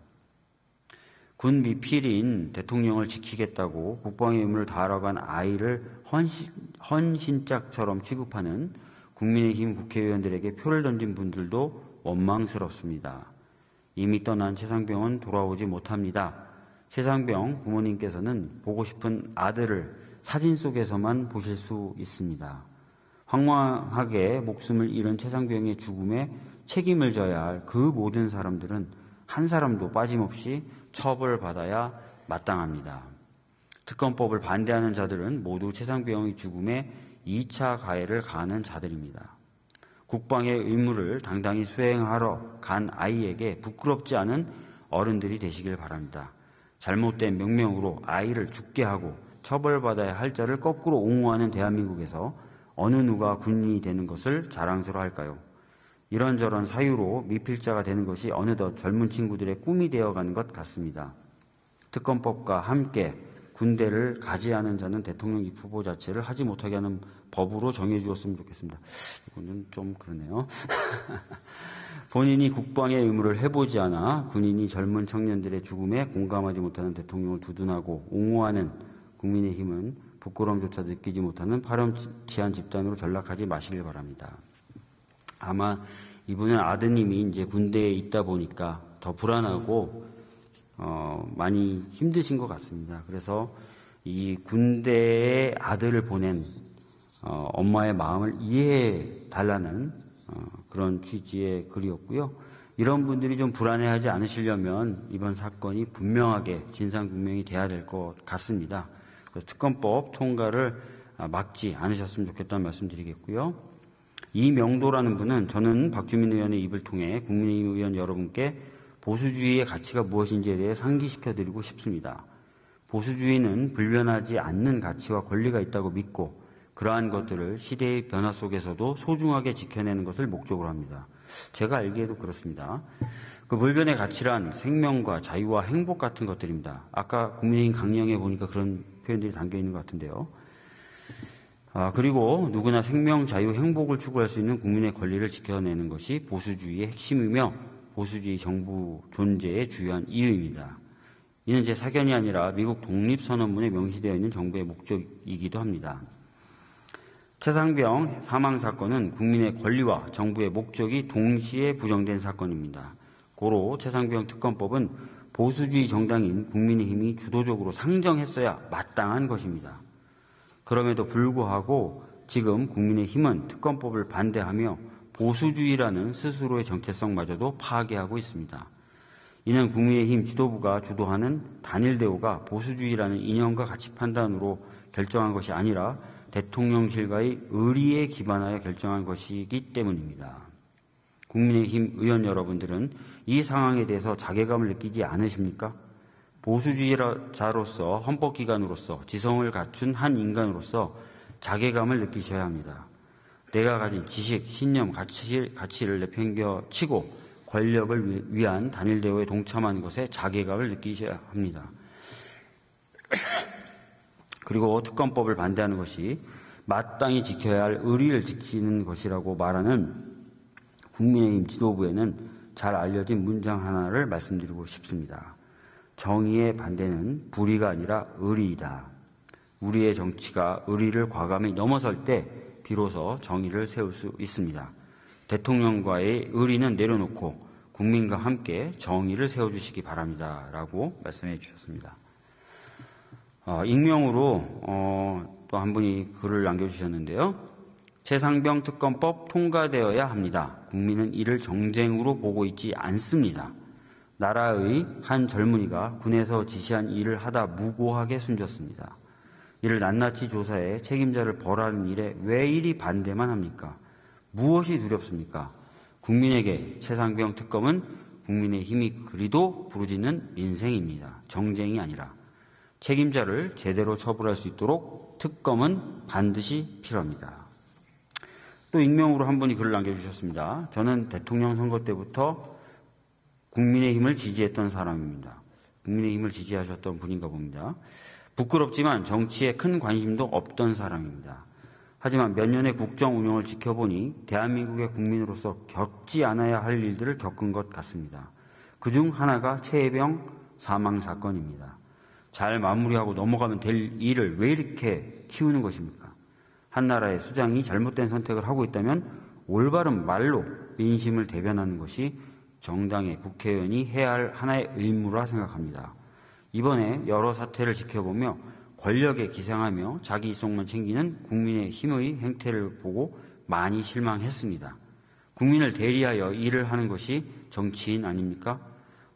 군 미필인 대통령을 지키겠다고 국방의 의무를 다하러 간 아이를 헌신짝처럼 취급하는 국민의힘 국회의원들에게 표를 던진 분들도 원망스럽습니다. 이미 떠난 최상병은 돌아오지 못합니다. 최상병 부모님께서는 보고 싶은 아들을 사진 속에서만 보실 수 있습니다. 황망하게 목숨을 잃은 최상병의 죽음에 책임을 져야 할 그 모든 사람들은 한 사람도 빠짐없이 처벌받아야 마땅합니다. 특검법을 반대하는 자들은 모두 최상병의 죽음에 2차 가해를 가하는 자들입니다. 국방의 의무를 당당히 수행하러 간 아이에게 부끄럽지 않은 어른들이 되시길 바랍니다. 잘못된 명령으로 아이를 죽게 하고 처벌받아야 할 자를 거꾸로 옹호하는 대한민국에서 어느 누가 군인이 되는 것을 자랑스러워할까요? 이런저런 사유로 미필자가 되는 것이 어느덧 젊은 친구들의 꿈이 되어가는 것 같습니다. 특검법과 함께 군대를 가지 않은 자는 대통령 입후보 자체를 하지 못하게 하는 법으로 정해주었으면 좋겠습니다. 이거는 좀 그러네요. 본인이 국방의 의무를 해보지 않아 군인이 젊은 청년들의 죽음에 공감하지 못하는 대통령을 두둔하고 옹호하는 국민의힘은 부끄러움조차 느끼지 못하는 파렴치한 집단으로 전락하지 마시길 바랍니다. 아마 이분은 아드님이 이제 군대에 있다 보니까 더 불안하고 많이 힘드신 것 같습니다. 그래서 이 군대에 아들을 보낸 엄마의 마음을 이해해 달라는 그런 취지의 글이었고요. 이런 분들이 좀 불안해하지 않으시려면 이번 사건이 분명하게 진상규명이 돼야 될 것 같습니다. 그래서 특검법 통과를 막지 않으셨으면 좋겠다는 말씀 드리겠고요. 이명도라는 분은 저는 박주민 의원의 입을 통해 국민의힘 의원 여러분께 보수주의의 가치가 무엇인지에 대해 상기시켜드리고 싶습니다. 보수주의는 불변하지 않는 가치와 권리가 있다고 믿고 그러한 것들을 시대의 변화 속에서도 소중하게 지켜내는 것을 목적으로 합니다. 제가 알기에도 그렇습니다. 그 불변의 가치란 생명과 자유와 행복 같은 것들입니다. 아까 국민의힘 강령에 보니까 그런 표현들이 담겨 있는 것 같은데요. 그리고 누구나 생명, 자유, 행복을 추구할 수 있는 국민의 권리를 지켜내는 것이 보수주의의 핵심이며 보수주의 정부 존재의 주요한 이유입니다. 이는 제 사견이 아니라 미국 독립선언문에 명시되어 있는 정부의 목적이기도 합니다. 최상병 사망사건은 국민의 권리와 정부의 목적이 동시에 부정된 사건입니다. 고로 최상병 특검법은 보수주의 정당인 국민의힘이 주도적으로 상정했어야 마땅한 것입니다. 그럼에도 불구하고 지금 국민의힘은 특검법을 반대하며 보수주의라는 스스로의 정체성마저도 파괴하고 있습니다. 이는 국민의힘 지도부가 주도하는 단일대우가 보수주의라는 이념과 가치 판단으로 결정한 것이 아니라 대통령실과의 의리에 기반하여 결정한 것이기 때문입니다. 국민의힘 의원 여러분들은 이 상황에 대해서 자괴감을 느끼지 않으십니까? 보수주의자로서 헌법기관으로서 지성을 갖춘 한 인간으로서 자괴감을 느끼셔야 합니다. 내가 가진 지식, 신념, 가치를 내팽겨치고 권력을 위한 단일대우에 동참하는 것에 자괴감을 느끼셔야 합니다. 그리고 특검법을 반대하는 것이 마땅히 지켜야 할 의리를 지키는 것이라고 말하는 국민의힘 지도부에는 잘 알려진 문장 하나를 말씀드리고 싶습니다. 정의의 반대는 불의가 아니라 의리이다. 우리의 정치가 의리를 과감히 넘어설 때 비로소 정의를 세울 수 있습니다. 대통령과의 의리는 내려놓고 국민과 함께 정의를 세워주시기 바랍니다. 라고 말씀해 주셨습니다. 익명으로 또 한 분이 글을 남겨주셨는데요. 최상병 특검법 통과되어야 합니다. 국민은 이를 정쟁으로 보고 있지 않습니다. 나라의 한 젊은이가 군에서 지시한 일을 하다 무고하게 숨졌습니다. 이를 낱낱이 조사해 책임자를 벌하는 일에 왜 이리 반대만 합니까? 무엇이 두렵습니까? 국민에게 최상병 특검은 국민의 힘이 그리도 부르짖는 민생입니다. 정쟁이 아니라. 책임자를 제대로 처벌할 수 있도록 특검은 반드시 필요합니다. 또 익명으로 한 분이 글을 남겨주셨습니다. 저는 대통령 선거 때부터 국민의힘을 지지했던 사람입니다. 국민의힘을 지지하셨던 분인가 봅니다. 부끄럽지만 정치에 큰 관심도 없던 사람입니다. 하지만 몇 년의 국정 운영을 지켜보니 대한민국의 국민으로서 겪지 않아야 할 일들을 겪은 것 같습니다. 그중 하나가 최혜병 사망 사건입니다. 잘 마무리하고 넘어가면 될 일을 왜 이렇게 키우는 것입니까? 한 나라의 수장이 잘못된 선택을 하고 있다면 올바른 말로 민심을 대변하는 것이 정당의 국회의원이 해야 할 하나의 의무라 생각합니다. 이번에 여러 사태를 지켜보며 권력에 기생하며 자기 이속만 챙기는 국민의 힘의 행태를 보고 많이 실망했습니다. 국민을 대리하여 일을 하는 것이 정치인 아닙니까?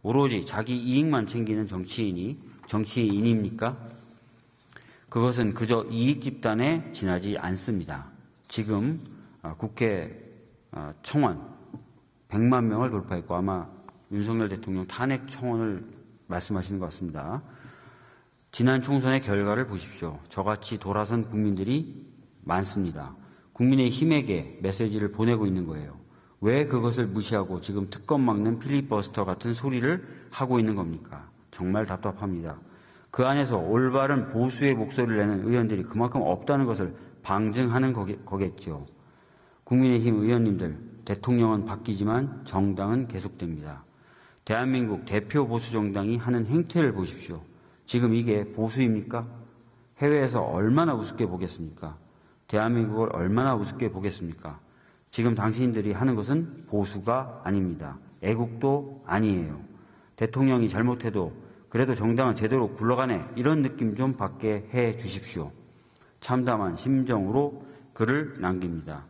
오로지 자기 이익만 챙기는 정치인입니까? 그것은 그저 이익 집단에 지나지 않습니다. 지금 국회 청원 100만 명을 돌파했고 아마 윤석열 대통령 탄핵 청원을 말씀하시는 것 같습니다. 지난 총선의 결과를 보십시오. 저같이 돌아선 국민들이 많습니다. 국민의 힘에게 메시지를 보내고 있는 거예요. 왜 그것을 무시하고 지금 특검 막는 필리버스터 같은 소리를 하고 있는 겁니까? 정말 답답합니다. 그 안에서 올바른 보수의 목소리를 내는 의원들이 그만큼 없다는 것을 방증하는 거겠죠. 국민의힘 의원님들, 대통령은 바뀌지만 정당은 계속됩니다. 대한민국 대표 보수 정당이 하는 행태를 보십시오. 지금 이게 보수입니까? 해외에서 얼마나 우습게 보겠습니까? 대한민국을 얼마나 우습게 보겠습니까? 지금 당신들이 하는 것은 보수가 아닙니다. 애국도 아니에요. 대통령이 잘못해도 그래도 정당은 제대로 굴러가네 이런 느낌 좀 받게 해 주십시오. 참담한 심정으로 글을 남깁니다.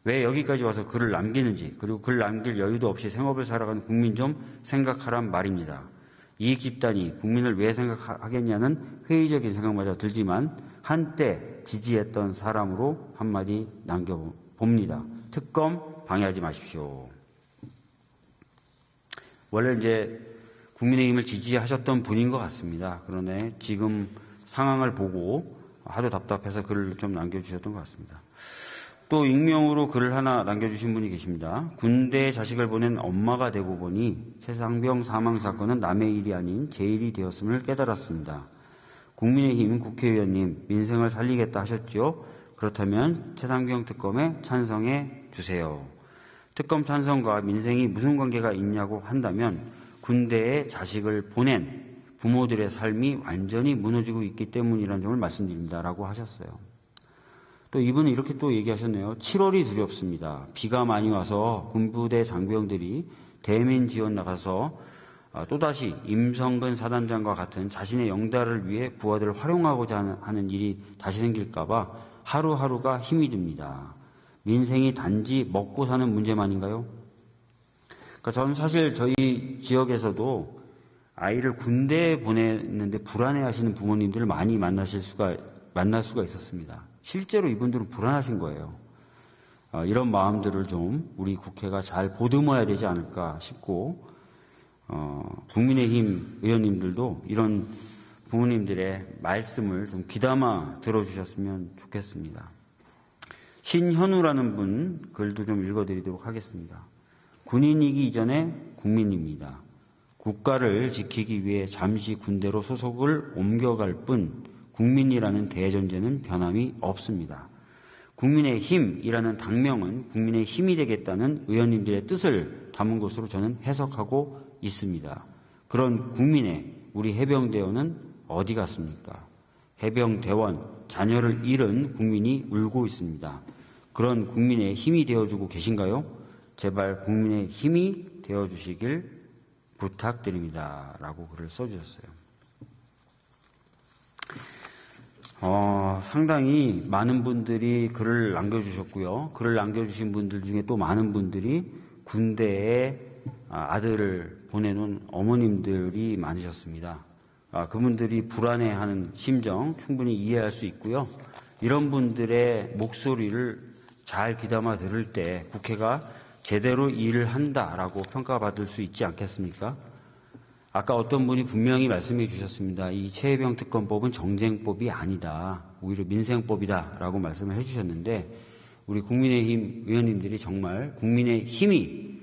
왜 여기까지 와서 글을 남기는지 그리고 글 남길 여유도 없이 생업을 살아가는 국민 좀 생각하란 말입니다. 이익 집단이 국민을 왜 생각하겠냐는 회의적인 생각마저 들지만 한때 지지했던 사람으로 한마디 남겨봅니다. 특검 방해하지 마십시오. 원래 이제 국민의힘을 지지하셨던 분인 것 같습니다. 그런데 지금 상황을 보고 하도 답답해서 글을 좀 남겨주셨던 것 같습니다. 또 익명으로 글을 하나 남겨주신 분이 계십니다. 군대에 자식을 보낸 엄마가 되고 보니 최상병 사망 사건은 남의 일이 아닌 제 일이 되었음을 깨달았습니다. 국민의힘 국회의원님 민생을 살리겠다 하셨죠? 그렇다면 최상병 특검에 찬성해 주세요. 특검 찬성과 민생이 무슨 관계가 있냐고 한다면 군대에 자식을 보낸 부모들의 삶이 완전히 무너지고 있기 때문이라는 점을 말씀드립니다라고 하셨어요. 또 이분은 이렇게 또 얘기하셨네요. 7월이 두렵습니다. 비가 많이 와서 군부대 장병들이 대민 지원 나가서 또다시 임성근 사단장과 같은 자신의 영달을 위해 부하들을 활용하고자 하는 일이 다시 생길까 봐 하루하루가 힘이 듭니다. 민생이 단지 먹고 사는 문제만인가요? 그러니까 저는 사실 저희 지역에서도 아이를 군대에 보내는데 불안해하시는 부모님들을 많이 만날 수가 있었습니다. 실제로 이분들은 불안하신 거예요. 이런 마음들을 좀 우리 국회가 잘 보듬어야 되지 않을까 싶고 국민의힘 의원님들도 이런 부모님들의 말씀을 좀 귀담아 들어주셨으면 좋겠습니다. 신현우라는 분 글도 좀 읽어드리도록 하겠습니다. 군인이기 이전에 국민입니다. 국가를 지키기 위해 잠시 군대로 소속을 옮겨갈 뿐 국민이라는 대전제는 변함이 없습니다. 국민의 힘이라는 당명은 국민의 힘이 되겠다는 의원님들의 뜻을 담은 것으로 저는 해석하고 있습니다. 그런 국민의 우리 해병대원은 어디 갔습니까? 해병대원, 자녀를 잃은 국민이 울고 있습니다. 그런 국민의 힘이 되어주고 계신가요? 제발 국민의 힘이 되어주시길 부탁드립니다. 라고 글을 써주셨어요. 상당히 많은 분들이 글을 남겨주셨고요. 글을 남겨주신 분들 중에 또 많은 분들이 군대에 아들을 보내놓은 어머님들이 많으셨습니다. 그분들이 불안해하는 심정 충분히 이해할 수 있고요. 이런 분들의 목소리를 잘 귀담아 들을 때 국회가 제대로 일을 한다라고 평가받을 수 있지 않겠습니까? 아까 어떤 분이 분명히 말씀해 주셨습니다. 이 최혜병 특검법은 정쟁법이 아니다. 오히려 민생법이다라고 말씀을 해 주셨는데 우리 국민의힘 의원님들이 정말 국민의 힘이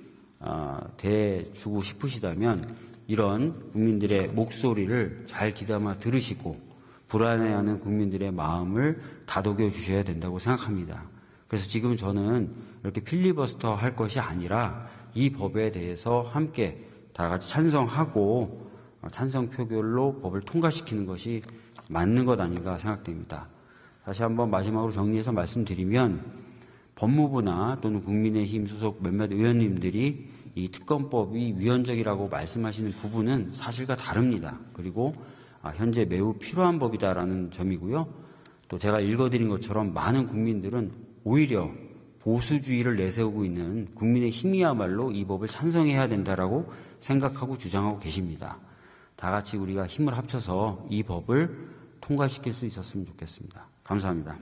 돼주고 싶으시다면 이런 국민들의 목소리를 잘 귀담아 들으시고 불안해하는 국민들의 마음을 다독여 주셔야 된다고 생각합니다. 그래서 지금 저는 이렇게 필리버스터 할 것이 아니라 이 법에 대해서 함께 다 같이 찬성하고 찬성 표결로 법을 통과시키는 것이 맞는 것 아닌가 생각됩니다. 다시 한번 마지막으로 정리해서 말씀드리면 법무부나 또는 국민의힘 소속 몇몇 의원님들이 이 특검법이 위헌적이라고 말씀하시는 부분은 사실과 다릅니다. 그리고 현재 매우 필요한 법이다라는 점이고요. 또 제가 읽어드린 것처럼 많은 국민들은 오히려 보수주의를 내세우고 있는 국민의 힘이야말로 이 법을 찬성해야 된다라고 생각하고 주장하고 계십니다. 다 같이 우리가 힘을 합쳐서 이 법을 통과시킬 수 있었으면 좋겠습니다. 감사합니다.